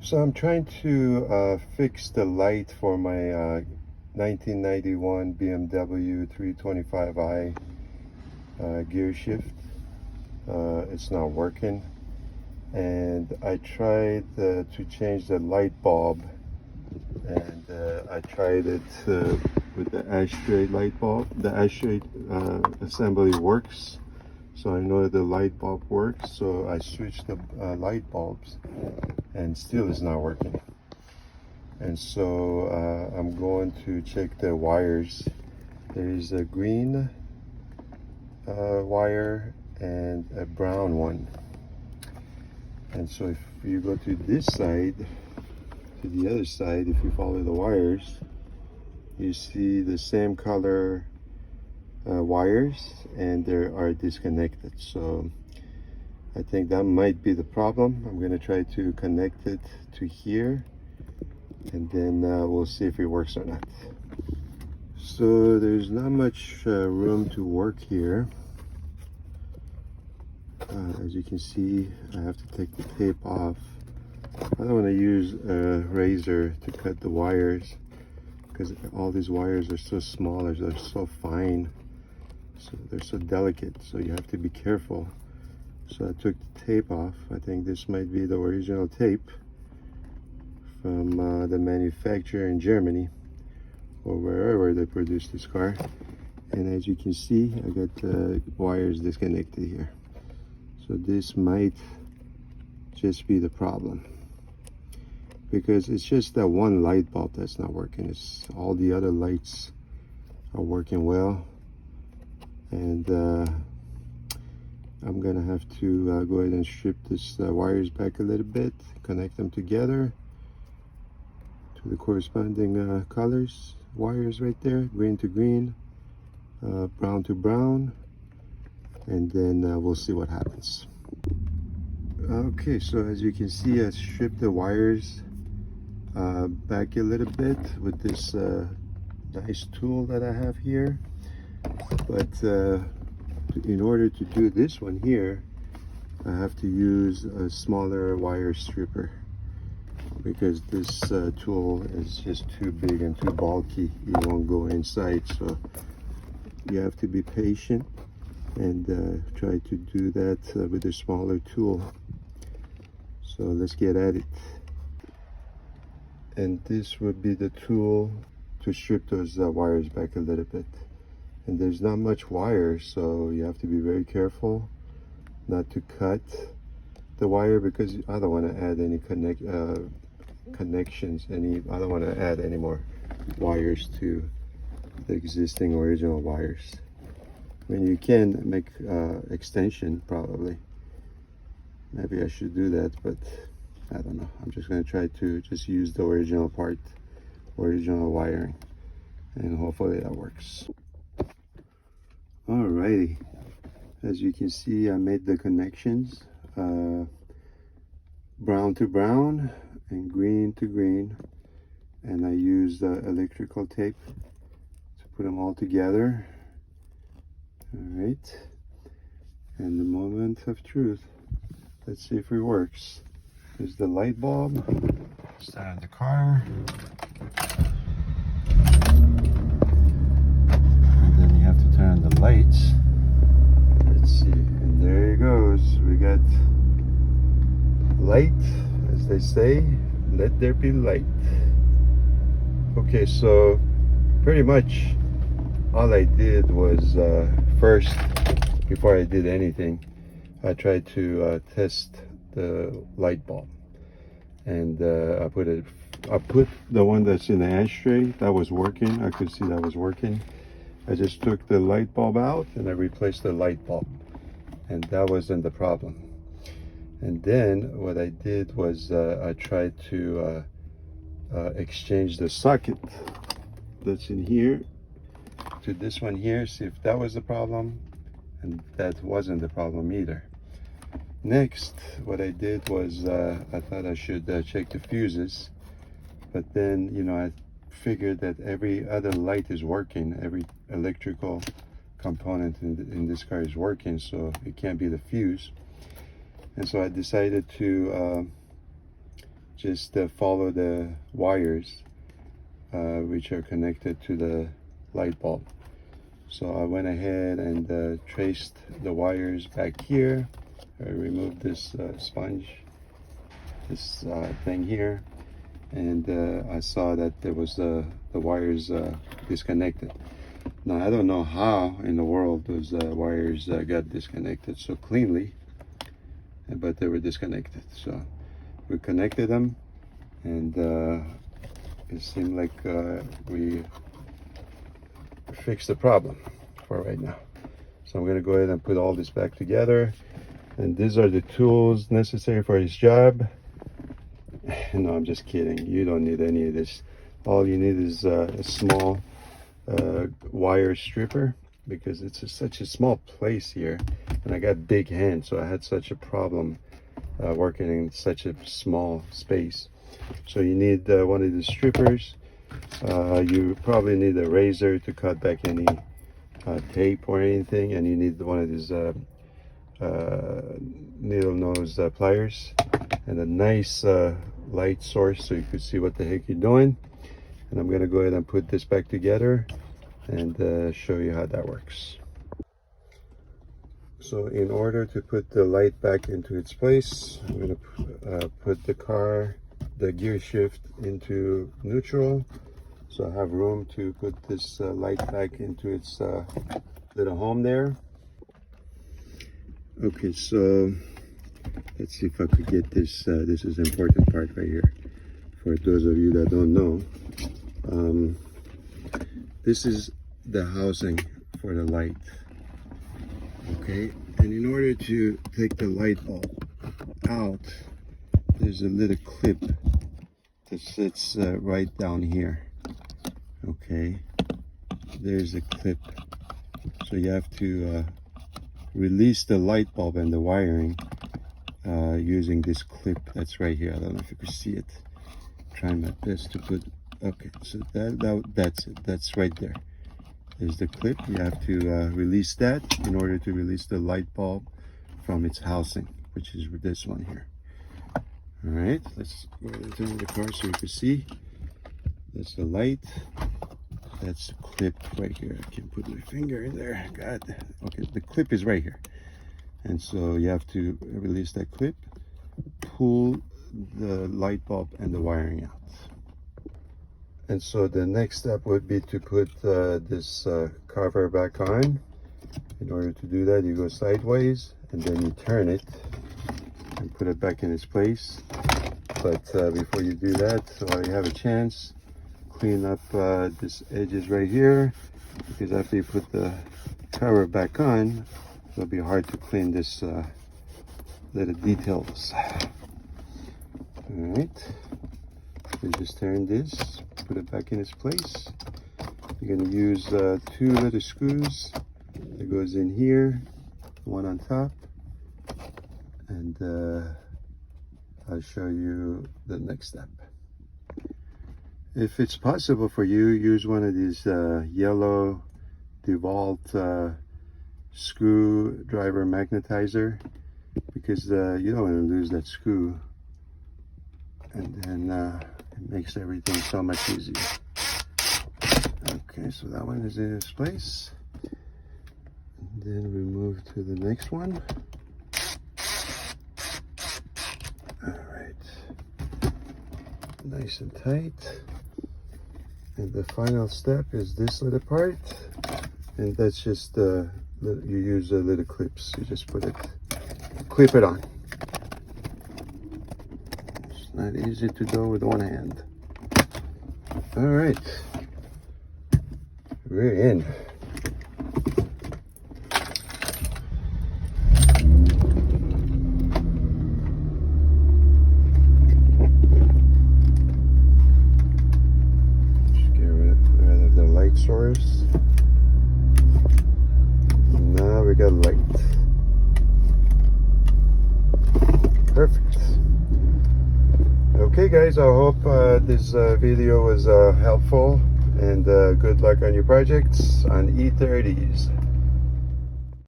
So I'm trying to fix the light for my 1991 BMW 325i gear shift. It's not working, and I tried to change the light bulb, and I tried it with the ashtray light bulb. The ashtray assembly works, so I know the light bulb works, so I switched the light bulbs, and still it's not working. And so I'm going to check the wires. There is a green wire and a brown one. And so if you go to this side, to the other side, if you follow the wires, you see the same color wires, and they are disconnected. So I think that might be the problem. I'm going to try to connect it to here, and then we'll see if it works or not. So there's not much room to work here. As you can see, I have to take the tape off. I don't want to use a razor to cut the wires, because all these wires are so small, they're so fine, so they're so delicate, so you have to be careful. So I took the tape off. I think this might be the original tape from the manufacturer in Germany or wherever they produce this car. And as you can see, I got the wires disconnected here. So this might just be the problem, because it's just that one light bulb that's not working. It's all the other lights are working well. And I'm gonna have to go ahead and strip this wires back a little bit, connect them together to the corresponding colors. Wires right there, green to green, brown to brown, and then we'll see what happens. Okay, so as you can see, I stripped the wires back a little bit with this nice tool that I have here. But in order to do this one here, I have to use a smaller wire stripper, because this tool is just too big and too bulky. It won't go inside, so you have to be patient and try to do that with a smaller tool. So let's get at it. And this would be the tool to strip those wires back a little bit. And there's not much wire, so you have to be very careful not to cut the wire, because I don't want to add any connections. I don't want to add any more wires to the existing original wires. I mean, you can make extension probably. Maybe I should do that, but I don't know. I'm just going to try to just use the original part, original wiring, and hopefully that works. Alrighty, as you can see, I made the connections, brown to brown and green to green, and I used electrical tape to put them all together. All right, and the moment of truth. Let's see if it works. There's the light bulb. Start the car. And then you have to turn on the lights. Let's see, and there it goes. We got light, as they say, let there be light. Okay, so pretty much all I did was first, before I did anything, I tried to test the light bulb, and I put the one that's in the ashtray. That was working. I could see that was working. I just took the light bulb out and I replaced the light bulb, and that wasn't the problem. And then what I did was I tried to exchange the socket that's in here to this one here, see if that was the problem, and that wasn't the problem either. Next, what I did was I thought I should check the fuses, but then, you know, I figured that every other light is working, every electrical component in this car is working, so it can't be the fuse. And so I decided to just follow the wires which are connected to the light bulb. So I went ahead and traced the wires back here. I removed this sponge, this thing here, and I saw that there was the wires disconnected. Now I don't know how in the world those wires got disconnected so cleanly, but they were disconnected. So we connected them, and it seemed like we fixed the problem for right now. So I'm gonna go ahead and put all this back together, and these are the tools necessary for this job. No, I'm just kidding. You don't need any of this. All you need is a small wire stripper, because it's such a small place here, and I got big hands, so I had such a problem working in such a small space. So you need one of the strippers. You probably need a razor to cut back any tape or anything, and you need one of these needle nose pliers, and a nice light source so you can see what the heck you're doing. And I'm going to go ahead and put this back together and show you how that works. So in order to put the light back into its place, I'm going to put the gear shift into neutral, so I have room to put this light back into its little home there. Okay, so let's see if I could get this. This is the important part right here for those of you that don't know. This is the housing for the light. Okay, and in order to take the light bulb out, there's a little clip that sits right down here. Okay, there's a clip, so you have to release the light bulb and the wiring using this clip that's right here. I don't know if you can see it. Trying my best to put. Okay, so that's it. That's right there. There's the clip. You have to release that in order to release the light bulb from its housing, which is this one here. All right, let's go ahead and turn the car so you can see. That's the light. That's the clip right here. I can't put my finger in there. God. Okay, the clip is right here. And so you have to release that clip, pull the light bulb and the wiring out. And so the next step would be to put this cover back on. In order to do that, you go sideways and then you turn it and put it back in its place. But before you do that, while you have a chance, clean up this edges right here, because after you put the cover back on, it'll be hard to clean this little details. All right, you just turn this, put it back in its place. You're going to use 2 little screws that goes in here, one on top, and I'll show you the next step. If it's possible for you, use one of these yellow DeWalt screwdriver magnetizer, because you don't want to lose that screw, and then it makes everything so much easier. Okay, so that one is in its place, and then we move to the next one. All right, nice and tight. And the final step is this little part, and that's just you use little clips. You just clip it on. It's not easy to do with one hand. All right, we're in. Source. Now we got light. Perfect. Okay guys, I hope this video was helpful, and good luck on your projects on E30s.